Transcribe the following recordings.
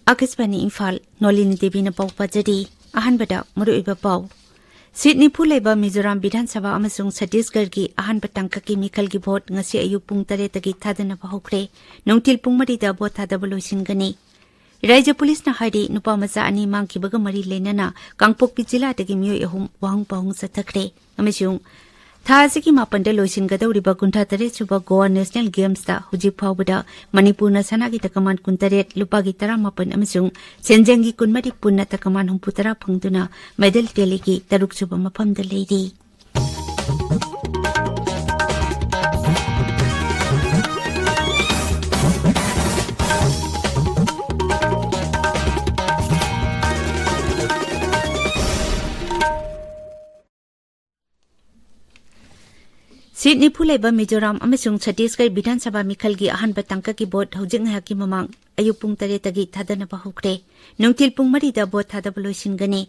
Akasbani Imphal Nolini Devi na pau pajadi ahanbada maruiba pau Sydney Puleba Mizoram Bidhan Sabha amasung Chhattisgarh gi ahanba tangkaki mikal gi vote ngasi ayuk pung 3 tagi thadana bahokre nongtil pung 3 da vote thadaba loisingani Raja Police na haidi nupa macha ani mangkibaga mari lenana Kangpokpi jila tagi miyoi ahum Wahengbam sathakre amasung Thasiki mapanda loisin gadawriba kuntha tare suba Goa National Games da hujik phawbada Manipur na sanagi takaman kuntaret lupagi 18 amasung senjengi kunmari punna takaman 63 phangduna medal telegi taruk suba mafamda leidi Sydney Puleba Mizoram amasung Chhattisgarh Bidhan Sabha Mikhal gi ahanba tangkaki vote hojik ngahaki mamang ayuk pung 3 tagi thadana bahokre nongtil pung 3 da vote thadaba loisingani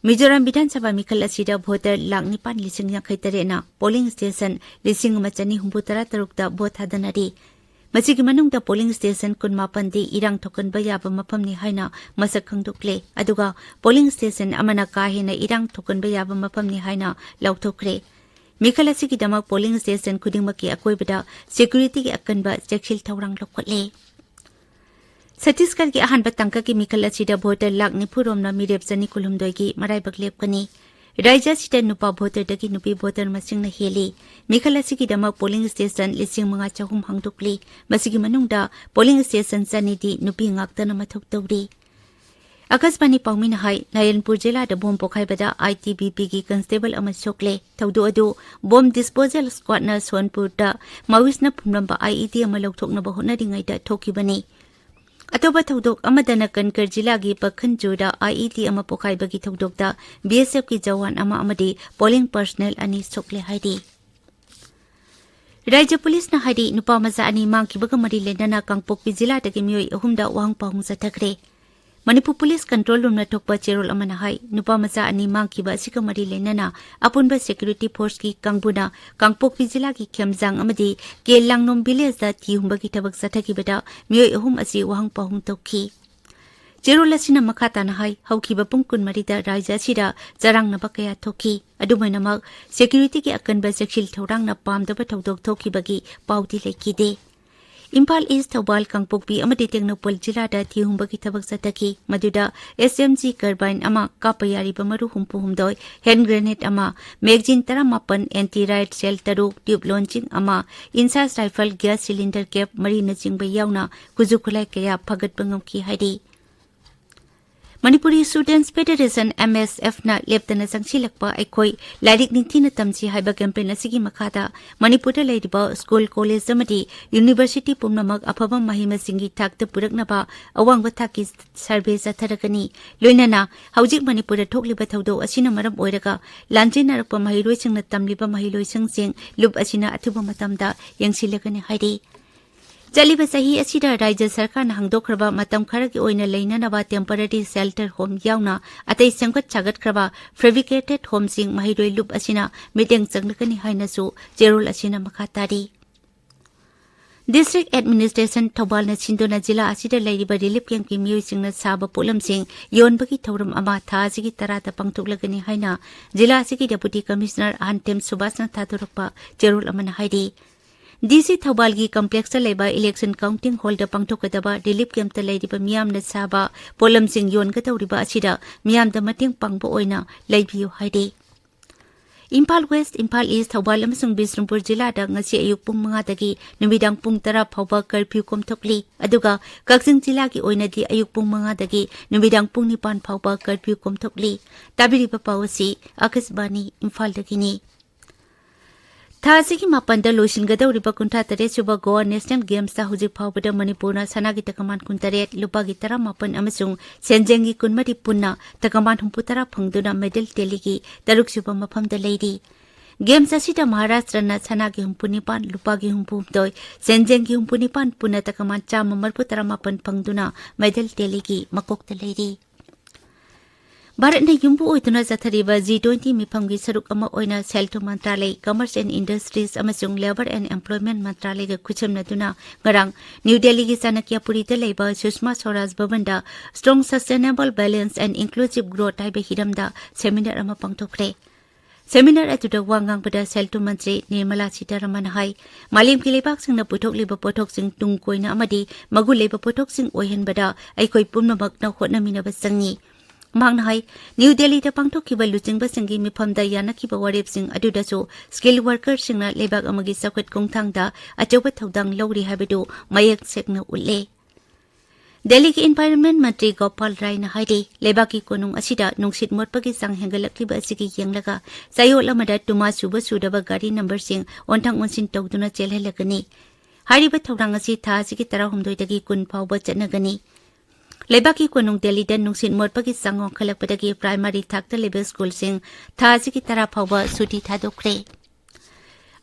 Mizoram Bidhan Sabha Mikhal asida voter lakh 9,053 na polling station 1,963 da vote thadanari Masigi manungda polling station kunmapan di irang thokanba yaba mafamni haina masak khangdokle aduga polling station amana kahena irang thokanba yaba mafamni haina lauthokre Mikhal asigi damak polling station kudingmaki akoibada security gi akanba cheksil thawrang lokole Chhattisgarh gi ahanba tangkaki Mikhal asida voter lakh nipurom na mirep jani kulumdoi gi maraibak lepkani Raja sida nupa voter dagi nupi voter masing na heli Mikhal asigi damak polling station 5,400 hangdokli masigi manungda polling station jani di nupi ngaktana mathok tawri Akasbani Paumina Hai, Nayanpur Jila da Bomb Pokhaibada ITBP gi Constable ama Sokle, Taudu Adu, Bomb Disposal Squad na Sonpur da Mawis na Pumnamba IED ama Lautok na Bahuna Ringay da Tokibani. Atoba Taudok amadana Kankar Jila gi Pakhanju da IED ama Pokhaiba gi Taudok da BSF gi Jawan ama amadi polling personnel ani Sokle Haidi. Raja Police na Haidi nupa maza ani mangkibaga mari lenana Kangpokpi Jila da gi miyoi ahumda Wahengbam sathakre. Manipur Police Control Room na thokpa cherol amana hai nupa macha ani mangkiba asika mari lenana apunba security force ki kangbuna Kangpokpi jila ki khemjang amadi Kelangnom village da thihumba ki thabak sathakibada miyoi ahum asi Wahengbam tokhi cherol asina makhata na hai haukiba pungkun mari da raja sida jarang na bakaya thokhi adumainamak security ki akanba seksil thorang na pamdaba thodok thokibagi paudi lekide Imphal East Thobal Kangpokpi amadi Tengnopol Jila da thihumba ki thabak sataki maduda SMG carbine ama kapayari bamaru humpu humdoi hand grenade ama magazine 18 anti riot shell taruk tube launching ama insert rifle gas cylinder cap mari na chingba yauna kujukulai kaya phagat bangam ki haidi Manipuri Students Federation MSF na leptana sangsilakpa aikoi lairik ningthina tamchi haiba campaign asigi makhada Manipurda leiriba school college amadi university pumnamak afaba mahima singi thakta puraknaba awangba thaki survey satharakani loinana haujik Manipurda thokliba thaudo asina maram oiraga lanjinarakpa mahiroi singna tamliba mahiloi sing lup asina athuba matamda yangsilakani haidi Jaliba sahi asida Raja Sarkar na hangdokraba matam kharagi oina leinanaba temporary shelter home yauna atai sangkat chagat kraba fabricated home sing mahiroi lup asina miteng changnakani hainasu jerol asina makhatari District Administration Thobal na Chindona Jila asida leiriba relief camp ki miyoi singna saba polam sing yonbagi thoram ama tha asigi tarata pangtuklagani haina Jila asigi Deputy Commissioner Antem Subhasna Thaturapa jerol amana haidi DC Thobal gi complex ta leba election counting hall da pangthokadaba relief camp ta leiriba miyam na saba polam sing yon ka tawriba asida miyam da mateng pangbo oina leibiu haide Imphal West Imphal East Thobal amasung Bisnumpur jila da ngasi ayuk pung 5 dagi numidang pung 10 phawba curfew komthokli aduga Kakching jila gi oina di ayuk pung 5 dagi numidang pung 9 phawba curfew komthokli tabiriba pawasi Akasbani Imphal dagini Thasigi mapanda loisin gadawriba kuntha tare suba Goa National Games ta hujik phawbada Manipurna sanagi takaman kuntaret lupagi 18 amasung senjengi kunmari punna takaman 63 phangduna medal teligi taruk suba mafamda leidi Games asida Maharashtra na sanagi 19 lupagi 19 senjengi 19 punna takaman 138 phangduna medal teligi makokta leidi भारतने युम्बु ओइदुना जाथारिबा G20 मिफमगी सरुक अमा ओइना सेल-थुम मंत्रालय, commerce and industries अमसुंग labour and employment मंत्रालय गा खुचमनदुना ngarang New Delhi गी चाणक्यपुरीदा लेबा सुषमा स्वराज भवनदा strong sustainable balance and inclusive growth हाइबे हिरमदा सेमिनार अमा पांगथोखरे। सेमिनार अदुदा वांगांगबदा सेल-थुम मंत्री निर्मला सीतारमण हाई मालेम की लेबाकसिंगना पुथोकलिबा पोथोकसिंग तुंग कोइना अमदी मगु लेबा पोथोकसिंग ओइहनबदा अइखोइ पुनमकना होटनमिनबा संगी मांगना हाई न्यू दिल्ली दा पांगथोखिबा लुचिंगबसिंगी मिफमदा यानाखिबा वारेबसिंग अदुदासु स्किल वर्कर्ससिंगना लेबाक अमगी सखत कुंगथांगदा अचौबा थौदांग लौरी हाइबदु मयक सेकना उल्ले। दिल्ली की एनवायरनमेंट मंत्री गोपाल राय ने हाइदे लेबाकी कोनुंग असिदा नुंगसित मोटपगी सांग हेंगलक्लिबा असिगी येंगलगा सायोल अमदा तुमा सुबा सुदबा गाड़ी नंबर सिंग ओंथांग ओंसिन तौदुना चेलहेलगनी हारिबा थौदांग असि था असिगी 13 कुन फावबा चटनगनी। लेबाकी कोनुंग दिल्ली दा नुंगसित मोटपगी सांग ओंखलकपदगी प्राइमरी थाकता लेबल स्कूल सिंग था असिगी 13 फावबा सुटी थादोखरे।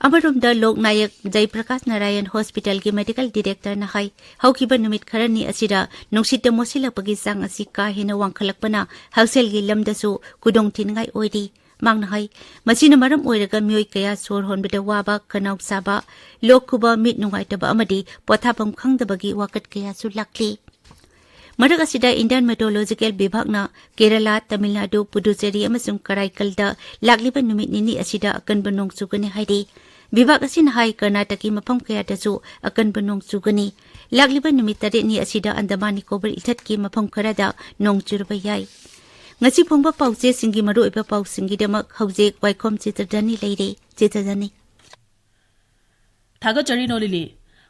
अमरोमदा लोकनायक जयप्रकाश नारायण हॉस्पिटल की मेडिकल डायरेक्टर ना हाई हौकिबा नुमित खरनी असिदा नुंगसित मोसिलपगी सांग असि का हेना वांखलकपना हक्सेलगी लमदसु कुदोंग थिनगाई ओइरी मांगना हाई मसिना मरम ओइरगा मियोय कया सोर होनबदा वाबा कनाउ साबा लोककुबा मिट नुंगाइतबा अमदी पोथाफम खंगदबगी वाकत कयासु लाक्ली। मरक असिदा इंडियन मेट्रोलॉजिकल विभागना केरला, तमिलनाडु, पुडुचेरी अमसुंग कराईकलदा लाक्लिबा नुमित निनी असिदा अकनबा नोंग चुगनी हाइदे विभाग असिना हाई कर्नाटकी मफम कयादसु अकनबा नोंग चुगनी लाक्लिबा नुमित 8 नि असिदा अंडमान निकोबार इथतकी मफम खरादा नोंग चुरबा याई। ngasi phongba pauche singi maru iba pau singi demak hauze Waikhom Chitradhani leire Chitradhani Thaga chari Nolini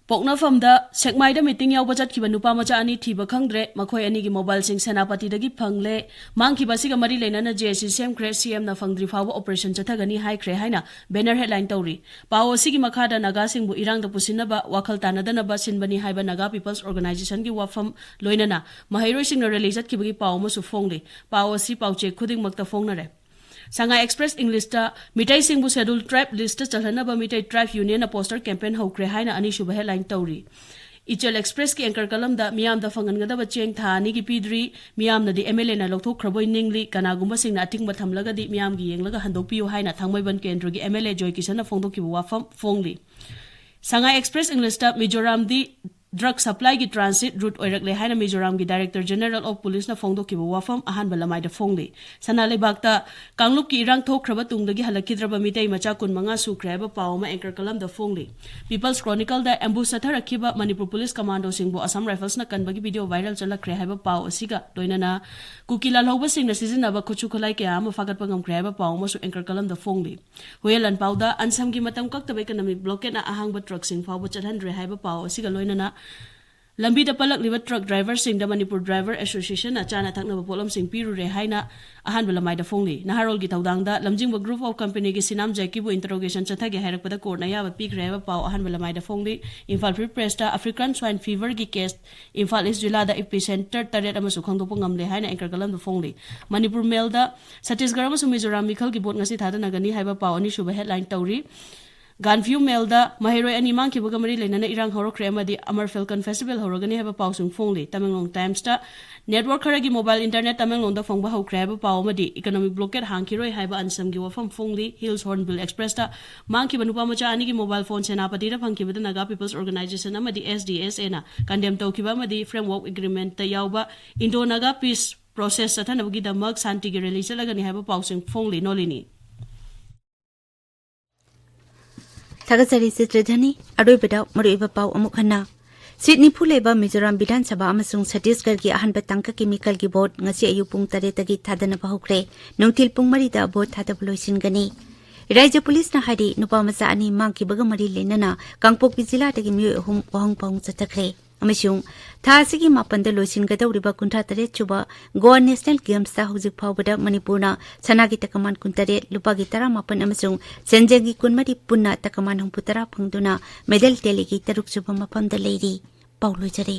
Pokna from the Sekmaida meeting Yawajat Kibanupa Machani Tiba Kangre, Makoi and Nigi mobile sing Senapati the Gipangle, Monkey Basiga Mari Lena JC Sam Cre CM na Fangri Fawa Operation Chatagani High Crehaina, Banner Headline Tori, Pao Sigi Makada Nagasing Irang the Pusinaba, Wakaltana Danaba Sinbani Haiba Naga People's Organization Gi Wafam Loinana, Mahiro Sing release at Kibagi Pao Mosu Fongli, Pao Si Pauche Kuding Makta Fongnare. Sanga Express English ta Mitai Singbu Schedule Tribe List Chalhanaba Mitai Tribe Union a poster campaign Hokre Haina Ani Shuba headline Tauri. Ichel Express ki anchor kalam da Miam da Fangan ba Cheng Tha Ni ki Pidri Miam na di MLA na Lokto Kraboy Ningli Kanagumba Sing na Ating Batamlaga di Miam gi Yenglaga Handokpiyo Haina Thangmoy Ban Kendro gi MLA Joy Kisana Fongdo ki Wafam Fongli. Sanga Express English ta Mizoram di Drug supply ki transit route oirakle haina Mizoram ki Director General of Police na fongdo ki wafam ahan balamai da fongli sanale bakta Kanglup ki irang thokraba tungdagi halakidraba mitei macha kun manga sukreba pawma anchor kalam da fongli People's Chronicle da ambush satharakiba Manipur Police Commando singbo Assam Rifles na kanbagi video viral chalakre haiba paw asiga doinana kukila lawba sing na sizinaba khuchu kholai ke ama fagat pangam kreba pawma su anchor kalam da fongli hoyelan pawda ansam gi matam kaktabai economic blockade na ahangba truck sing fawba chathandre haiba paw asiga loinana Lambi da palak liwa truck driver sing da Manipur Driver Association achana thakna bolom sing piru re haina ahan balamai da fongli naharol gi tawdang da lamjingba group of company gi sinam jaikibu interrogation chatha ge hairak pada court na ya pik reba paw ahan balamai da fongli Imphal Free Press da African swine fever gi case Imphal East Jilla da epicenter taret amasu khangdopo ngamle haina anchor kalam da fongli Manipur Mail da Chhattisgarh amasu Mizoram mikhal gi bot ngasi thada nagani haiba paw ani shuba headline tauri Ganview Mail da Mahiroi Animang Kibagamari Lenana Irang Horo Kremadi Amar Falcon Festival Horogani have a pausung fongli, Tamanglong Times ta Network Karagi Mobile Internet Tamanglong da Fongba Ho Crab Paumadi, Economic Blockade Hankiroi Haiba and some Giwa from Fongli, Hills Hornbill Express ta Manki Banupa Anigi Mobile Phone Senapati Panki with the Naga People's Organization Amadi SDS Ena, Condemn Tokibamadi Framework Agreement Tayauba, Indo Naga Peace Process Satanagi the Mug Santigi release Lagani have a pausing Fongli Nolini. Thagachari Chitradhani aroibada maroiba pau amuk hana Sydney phuleba Mizoram Bidhan Sabha amasung Chhattisgarh gi ahanba tangka chemical gi board ngasi ayu pung 3 tagi thadana bahukre nungtil pung 3 da board thadabloi gani Raja Police na hari nupa masa ani mangki baga mari lenana Kangpok Jilla tagi miyo hum Wahengbam chatakre amasung thasigi mapanda loisin gadawriba kuntra 3 chuba Goa National Games ta hujik phawbada Manipurna sanagi takaman kuntare lupagi 18 amasung senjagi kunmari punna takaman 13 phangduna medal telegi 3 chuba mapamda leiri paulojare